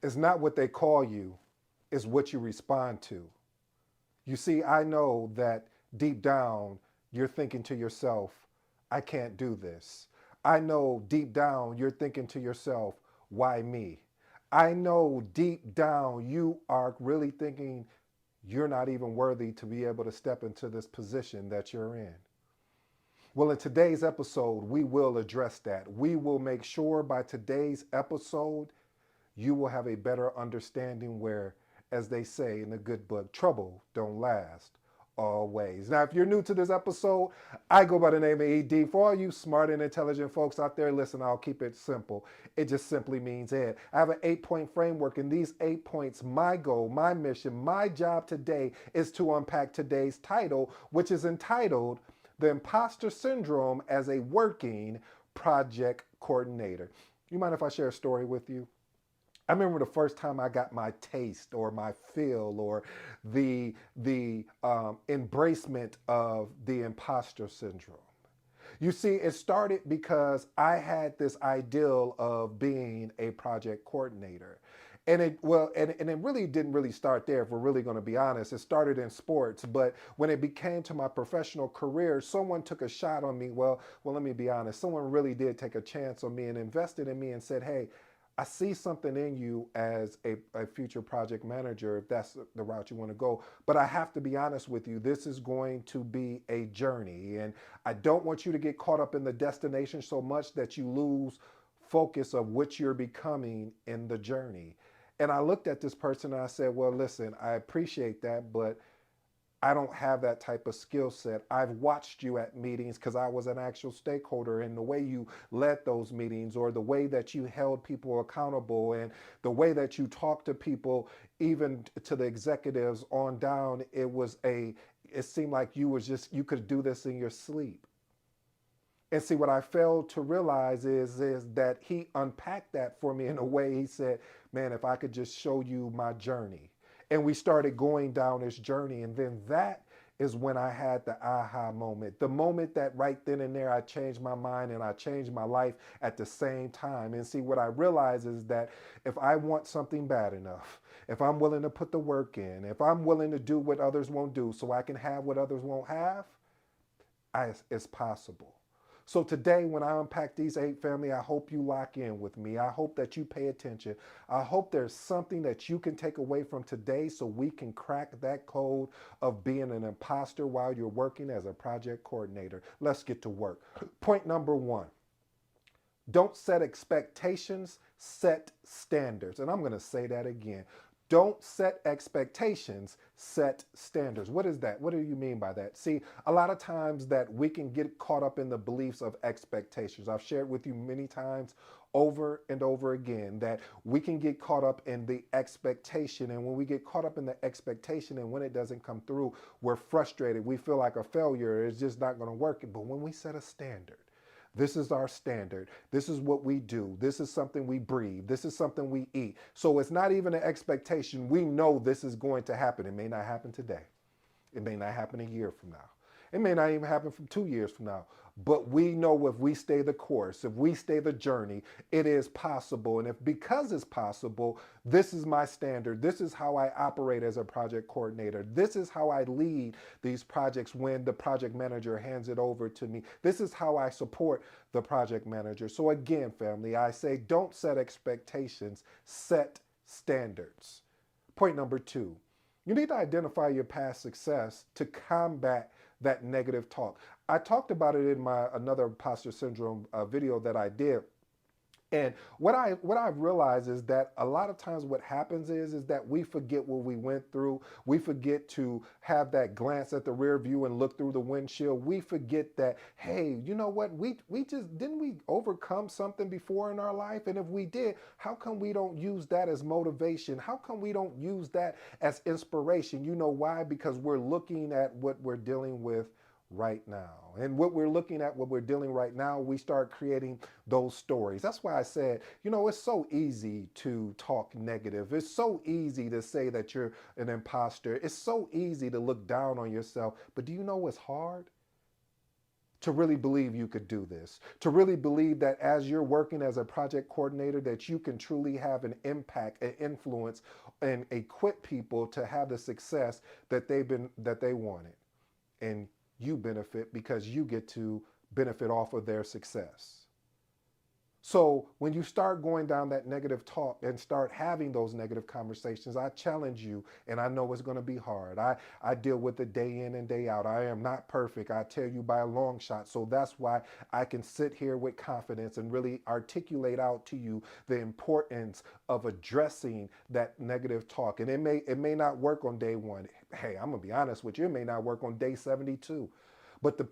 It's not what they call you, it's what you respond to. You see, I know that deep down you're thinking to yourself, I can't do this. I know deep down you're thinking to yourself, why me? I know deep down you are really thinking you're not even worthy to be able to step into this position that you're in. Well, in today's episode, we will address that. We will make sure by today's episode, you will have a better understanding where, as they say in the good book, trouble don't last always. Now, if you're new to this episode, I go by the name of ED. For all you smart and intelligent folks out there, listen, I'll keep it simple. It just simply means Ed. I have an 8-point framework, and these 8 points, my goal, my mission, my job today is to unpack today's title, which is entitled The Imposter Syndrome as a Working Project Coordinator. You mind if I share a story with you? I remember the first time I got my taste or my feel or the embracement of the imposter syndrome. You see, it started because I had this ideal of being a project coordinator. And it really didn't really start there, if we're really going to be honest. It started in sports, but when it became to my professional career, someone took a shot on me. Well, let me be honest. Someone really did take a chance on me and invested in me and said, "Hey, I see something in you as a future project manager, if that's the route you want to go. But I have to be honest with you, this is going to be a journey. And I don't want you to get caught up in the destination so much that you lose focus of what you're becoming in the journey." And I looked at this person and I said, well, listen, I appreciate that, but I don't have that type of skill set. I've watched you at meetings because I was an actual stakeholder, and the way you led those meetings or the way that you held people accountable and the way that you talked to people, even to the executives on down, it seemed like you could do this in your sleep. And see, what I failed to realize is that he unpacked that for me in a way. He said, man, if I could just show you my journey. And we started going down this journey. And then that is when I had the aha moment. The moment that right then and there I changed my mind and I changed my life at the same time. And see, what I realize is that if I want something bad enough, if I'm willing to put the work in, if I'm willing to do what others won't do so I can have what others won't have, it's possible. So today, when I unpack these 8, family, I hope you lock in with me. I hope that you pay attention. I hope there's something that you can take away from today so we can crack that code of being an imposter while you're working as a project coordinator. Let's get to work. Point number 1. Don't set expectations, set standards. And I'm going to say that again. Don't set expectations, set standards. What is that? What do you mean by that? See, a lot of times that we can get caught up in the beliefs of expectations. I've shared with you many times over and over again that we can get caught up in the expectation. And when we get caught up in the expectation and when it doesn't come through, we're frustrated. We feel like a failure. It's just not going to work. But when we set a standard, this is our standard. This is what we do. This is something we breathe. This is something we eat. So it's not even an expectation. We know this is going to happen. It may not happen today. It may not happen a year from now. It may not even happen from 2 years from now. But we know if we stay the course, if we stay the journey, it is possible. And if because it's possible, this is my standard. This is how I operate as a project coordinator. This is how I lead these projects when the project manager hands it over to me. This is how I support the project manager. So again, family, I say don't set expectations, set standards. Point number 2. You need to identify your past success to combat that negative talk. I talked about it in my another imposter syndrome video that I did. And what I've realized is that a lot of times what happens is that we forget what we went through. We forget to have that glance at the rear view and look through the windshield. We forget that, hey, you know what? We just didn't we overcome something before in our life? And if we did, how come we don't use that as motivation? How come we don't use that as inspiration? You know why? Because we're looking at what we're dealing with right now. And what we're looking at, what we're dealing right now, we start creating those stories. That's why I said, it's so easy to talk negative. It's so easy to say that you're an imposter. It's so easy to look down on yourself. But do you know what's hard? to really believe you could do this, to really believe that as you're working as a project coordinator, that you can truly have an impact, an influence, and equip people to have the success that they wanted. And you benefit because you get to benefit off of their success. So when you start going down that negative talk and start having those negative conversations, I challenge you, and I know it's going to be hard. I deal with it day in and day out. I am not perfect. I tell you by a long shot. So that's why I can sit here with confidence and really articulate out to you the importance of addressing that negative talk. And it may not work on day one. Hey, I'm gonna be honest with you, it may not work on day 72. But the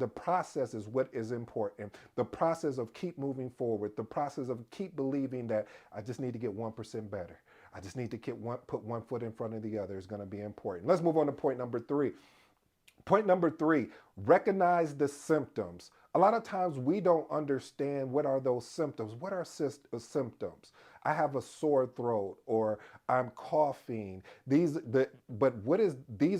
process is what is important. The process of keep moving forward, the process of keep believing that I just need to get 1% better. I just need to put one foot in front of the other is going to be important. Let's move on to point number three. Point number three, recognize the symptoms. A lot of times we don't understand what are those symptoms. What are symptoms? I have a sore throat or I'm coughing. These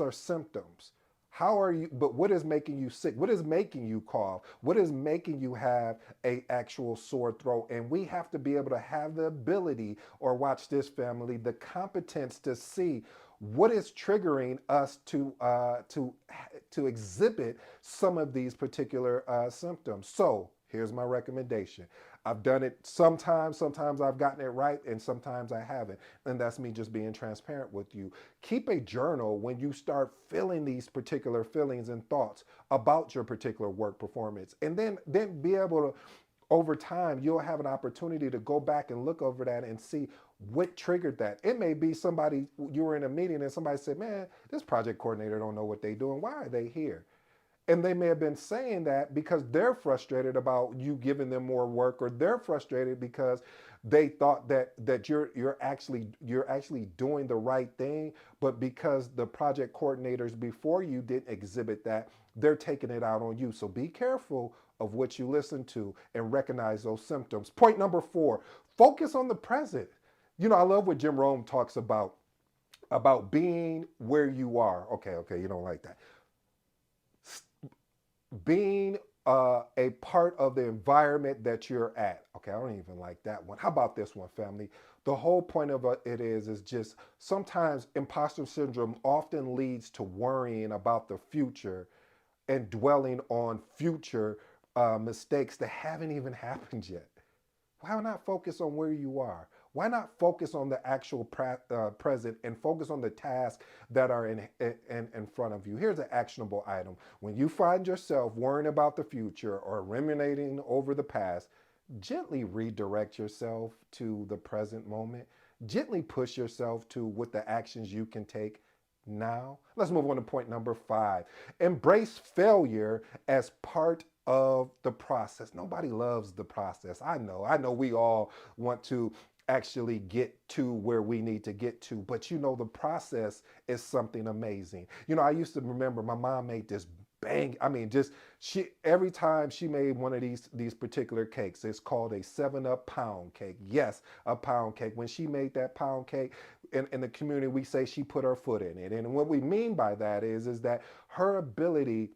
are symptoms. How are you, but what is making you sick? What is making you cough? What is making you have a actual sore throat? And we have to be able to have the ability, or watch this family, the competence to see what is triggering us to exhibit some of these particular symptoms. So here's my recommendation. I've done it sometimes I've gotten it right, and sometimes I haven't. And that's me just being transparent with you. Keep a journal when you start feeling these particular feelings and thoughts about your particular work performance. And then be able to, over time, you'll have an opportunity to go back and look over that and see what triggered that. It may be somebody, you were in a meeting and somebody said, man, this project coordinator don't know what they're doing. Why are they here? And they may have been saying that because they're frustrated about you giving them more work, or they're frustrated because they thought that you're actually doing the right thing, but because the project coordinators before you didn't exhibit that, they're taking it out on you. So be careful of what you listen to and recognize those symptoms. Point number four, focus on the present. I love what Jim Rome talks about being where you are. Okay, you don't like that. Being a part of the environment that you're at. Okay, I don't even like that one. How about this one, family? The whole point of it is just sometimes imposter syndrome often leads to worrying about the future and dwelling on future mistakes that haven't even happened yet. Why not focus on where you are? Why not focus on the actual present and focus on the tasks that are in front of you? Here's an actionable item. When you find yourself worrying about the future or ruminating over the past, gently redirect yourself to the present moment. Gently push yourself to what the actions you can take now. Let's move on to point number five. Embrace failure as part of the process. Nobody loves the process. I know we all want to actually get to where we need to get to, but the process is something amazing. I used to remember my mom made this bang. I mean, just she every time she made one of these particular cakes, it's called a 7-Up pound cake. Yes, a pound cake. When she made that pound cake, in the community, we say she put her foot in it. And what we mean by that is that her ability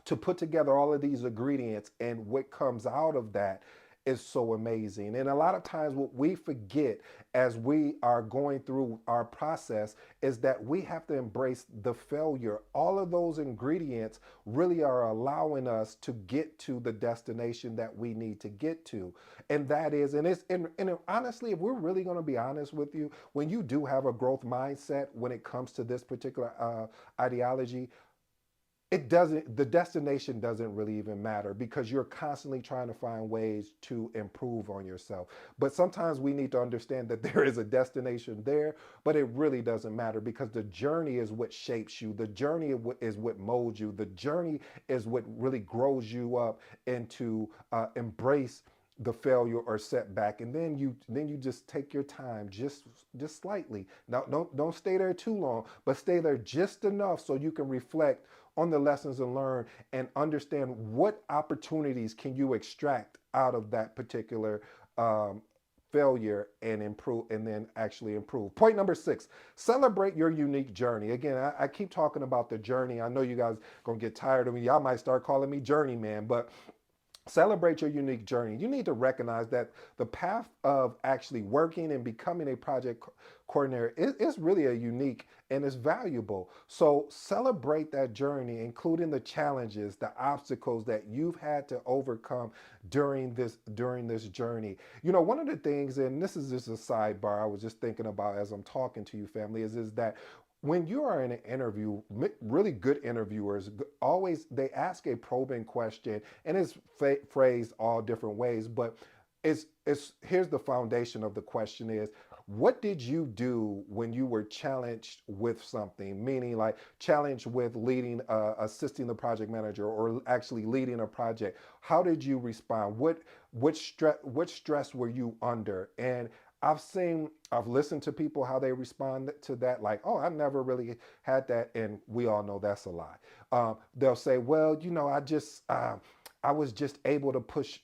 to put together all of these ingredients and what comes out of that is so amazing. And a lot of times what we forget as we are going through our process is that we have to embrace the failure. All of those ingredients really are allowing us to get to the destination that we need to get to. And that is, and honestly, if we're really going to be honest with you, when you do have a growth mindset when it comes to this particular ideology, the destination doesn't really even matter because you're constantly trying to find ways to improve on yourself. But sometimes we need to understand that there is a destination there, but it really doesn't matter because the journey is what shapes you. The journey is what molds you. The journey is what really grows you up into embrace the failure or setback, and then you just take your time, just slightly. Now don't stay there too long, but stay there just enough so you can reflect on the lessons and learn and understand what opportunities can you extract out of that particular failure and improve, and then actually improve. Point number 6, celebrate your unique journey. Again, I keep talking about the journey. I know you guys gonna get tired of me. Y'all might start calling me journeyman, but celebrate your unique journey. You need to recognize that the path of actually working and becoming a project coordinator is really a unique and is valuable. So celebrate that journey, including the challenges, the obstacles that you've had to overcome during this journey. One of the things, and this is just a sidebar I was just thinking about as I'm talking to you, family, is that when you are in an interview, really good interviewers always they ask a probing question, and it's phrased all different ways, but it's here's the foundation of the question is, what did you do when you were challenged with something, meaning like challenged with leading assisting the project manager or actually leading a project? How did you respond? What stress were you under? And I've listened to people how they respond to that, like, oh, I never really had that, and we all know that's a lie. They'll say, well, I was just able to push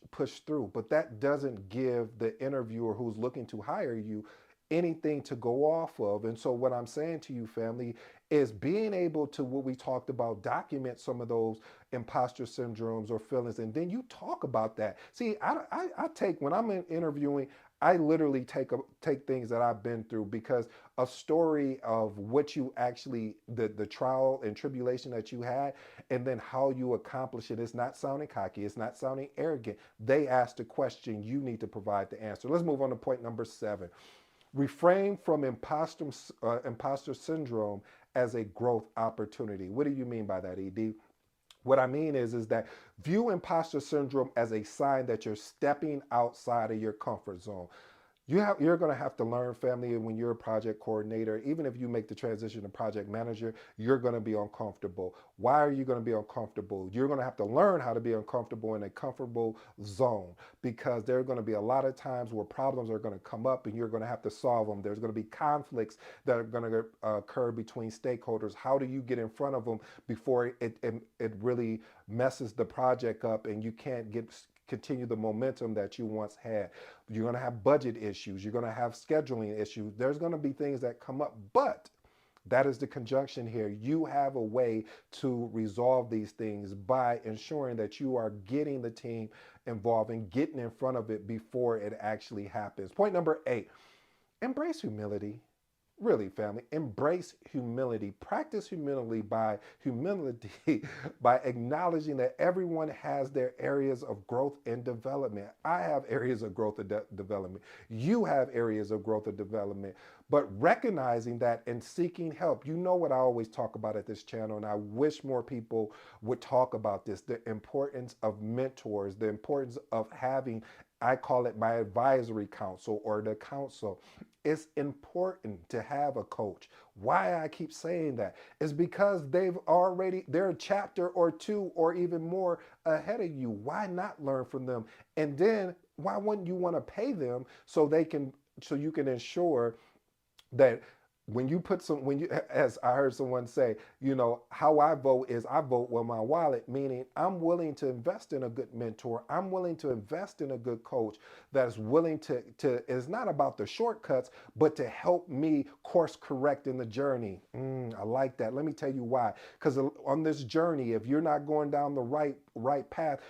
through, but that doesn't give the interviewer who's looking to hire you anything to go off of. And so what I'm saying to you, family, is being able to, what we talked about, document some of those imposter syndromes or feelings, and then you talk about that. See, I take, when I'm interviewing, I literally take things that I've been through, because a story of what you actually, the trial and tribulation that you had, and then how you accomplish it. It's not sounding cocky. It's not sounding arrogant. They asked a question. You need to provide the answer. Let's move on to point number 7. Refrain from imposter syndrome as a growth opportunity. What do you mean by that, ED? What I mean is that view imposter syndrome as a sign that you're stepping outside of your comfort zone. You're going to have to learn, family, when you're a project coordinator, even if you make the transition to project manager, you're going to be uncomfortable. Why are you going to be uncomfortable? You're going to have to learn how to be uncomfortable in a comfortable zone, because there are going to be a lot of times where problems are going to come up and you're going to have to solve them. There's going to be conflicts that are going to occur between stakeholders. How do you get in front of them before it really messes the project up and you can't continue the momentum that you once had? You're going to have budget issues. You're going to have scheduling issues. There's going to be things that come up, but that is the conjunction here. You have a way to resolve these things by ensuring that you are getting the team involved and getting in front of it before it actually happens. Point number 8, embrace humility. Really, family, embrace humility. Practice humility by acknowledging that everyone has their areas of growth and development. I have areas of growth and development. You have areas of growth and development. But recognizing that and seeking help. You know what I always talk about at this channel, and I wish more people would talk about this: the importance of mentors, the importance of having, I call it my advisory council or the council. It's important to have a coach. Why I keep saying that is because they're a chapter or two or even more ahead of you. Why not learn from them? And then why wouldn't you want to pay them so you can ensure that when you, as I heard someone say, how I vote is I vote with my wallet, meaning I'm willing to invest in a good mentor. I'm willing to invest in a good coach that's willing to it's not about the shortcuts, but to help me course correct in the journey. I like that. Let me tell you why. Because on this journey, if you're not going down the right path,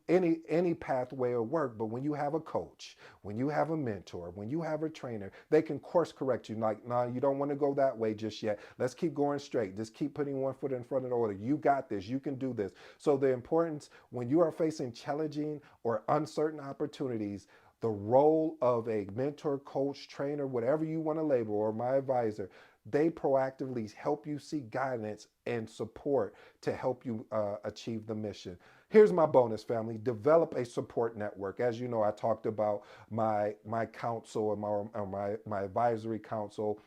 any pathway will work. But when you have a coach, when you have a mentor, when you have a trainer, they can course correct you. Like, nah, you don't want to go that way just yet. Let's keep going straight. Just keep putting one foot in front of the other. You got this. You can do this. So the importance, when you are facing challenging or uncertain opportunities, the role of a mentor, coach, trainer, whatever you want to label, or my advisor, they proactively help you seek guidance and support to help you achieve the mission. Here's my bonus, family. Develop a support network. As you know, I talked about my council and my advisory council,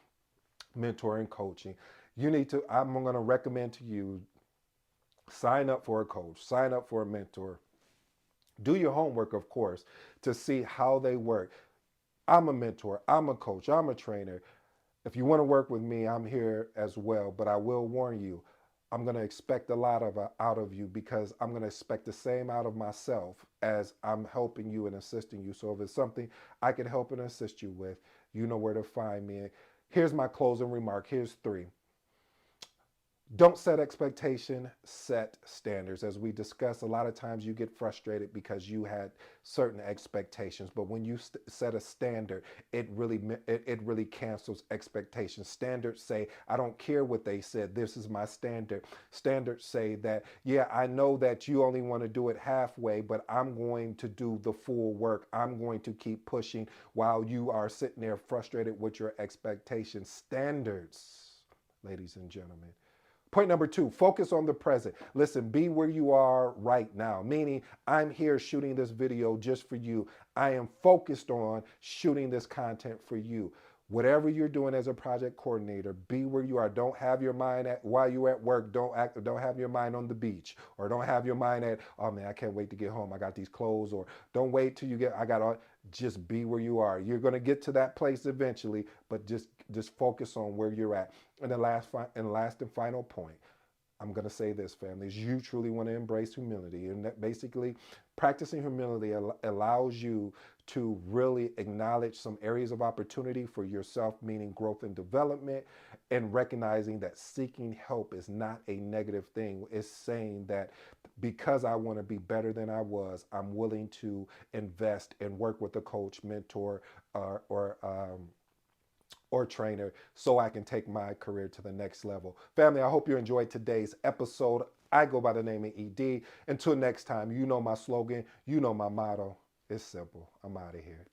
mentoring, coaching. I'm going to recommend to you, sign up for a coach, sign up for a mentor. Do your homework, of course, to see how they work. I'm a mentor, I'm a coach, I'm a trainer. If you want to work with me, I'm here as well. But I will warn you, I'm going to expect a lot out of you because I'm going to expect the same out of myself as I'm helping you and assisting you. So if it's something I can help and assist you with, you know where to find me. Here's my closing remark. Here's three. Don't set expectation, set standards. As we discussed, a lot of times you get frustrated because you had certain expectations, but when you set a standard, it really cancels expectations. Standards say, I don't care what they said, this is my standard. Standards say that, yeah, I know that you only want to do it halfway, but I'm going to do the full work. I'm going to keep pushing while you are sitting there frustrated with your expectations. Standards, ladies and gentlemen. Point number two, focus on the present. Listen, be where you are right now, meaning I'm here shooting this video just for you. I am focused on shooting this content for you. Whatever you're doing as a project coordinator, be where you are. Don't have your mind at while you're at work. Don't have your mind on the beach, or don't have your mind at, oh man, I can't wait to get home. I got these clothes, or don't wait till you get, I got all. Just be where you are. You're going to get to that place eventually, but just focus on where you're at. And the last and final point, I'm going to say this, families, you truly want to embrace humility. And that basically, practicing humility allows you to really acknowledge some areas of opportunity for yourself, meaning growth and development, and recognizing that seeking help is not a negative thing. It's saying that because I want to be better than I was, I'm willing to invest and work with a coach, mentor, or trainer so I can take my career to the next level. Family, I hope you enjoyed today's episode. I go by the name of ED. Until next time, you know my slogan, you know my motto. It's simple. I'm out of here.